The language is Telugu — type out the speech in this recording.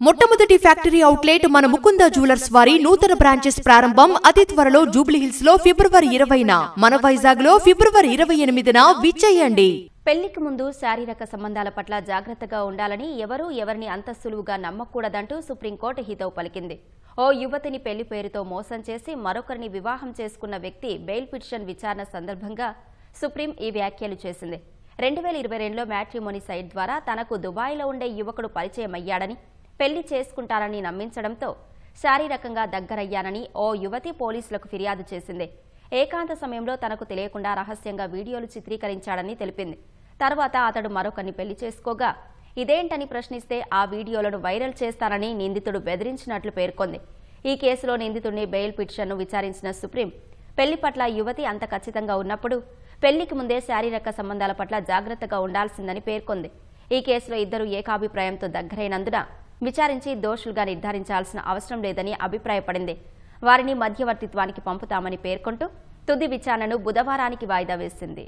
మొట్టమొదటి ఫ్యాక్టరీ అవుట్లెట్ మన ముకుంద జ్యువెలర్స్ వారి నూతన బ్రాంచెస్ ప్రారంభం అతి త్వరలో జూబ్లీహిల్స్ లో ఫిబ్రవరి 20న, మన వైజాగ్ లో ఫిబ్రవరి 28న విచ్చేయండి. పెళ్లికి ముందు శారీరక సంబంధాల పట్ల జాగ్రత్తగా ఉండాలని ఎవరిని అంత సులువుగా నమ్మకూడదంటూ సుప్రీంకోర్టు హితవు పలికింది. ఓ యువతిని పెళ్లి పేరుతో మోసం చేసి మరొకరిని వివాహం చేసుకున్న వ్యక్తి బెయిల్ పిటిషన్ విచారణ సందర్భంగా సుప్రీం ఈ వ్యాఖ్యలు చేసింది. 2022లో మ్యాట్రిమోనీ సైట్ ద్వారా తనకు దుబాయ్లో ఉండే యువకుడు పరిచయమయ్యాడని, పెళ్లి చేసుకుంటారని నమ్మించడంతో శారీరకంగా దగ్గరయ్యానని ఓ యువతి పోలీసులకు ఫిర్యాదు చేసింది. ఏకాంత సమయంలో తనకు తెలియకుండా రహస్యంగా వీడియోలు చిత్రీకరించాడని తెలిపింది. తర్వాత అతడు మరొకరిని పెళ్లి చేసుకోగా ఇదేంటని ప్రశ్నిస్తే ఆ వీడియోలను వైరల్ చేస్తానని నిందితుడు బెదిరించినట్లు పేర్కొంది. ఈ కేసులో నిందితుడిని బెయిల్ పిటిషన్ను విచారించిన సుప్రీం, పెళ్లి పట్ల యువతి అంత ఖచ్చితంగా ఉన్నప్పుడు పెళ్లికి ముందే శారీరక సంబంధాల పట్ల జాగ్రత్తగా ఉండాల్సిందని పేర్కొంది. ఈ కేసులో ఇద్దరు ఏకాభిప్రాయంతో దగ్గరైనందున విచారించి దోషులుగా నిర్ధారించాల్సిన అవసరం లేదని అభిప్రాయపడింది. వారిని మధ్యవర్తిత్వానికి పంపుతామని పేర్కొంటూ తుది విచారణను బుధవారానికి వాయిదా వేసింది.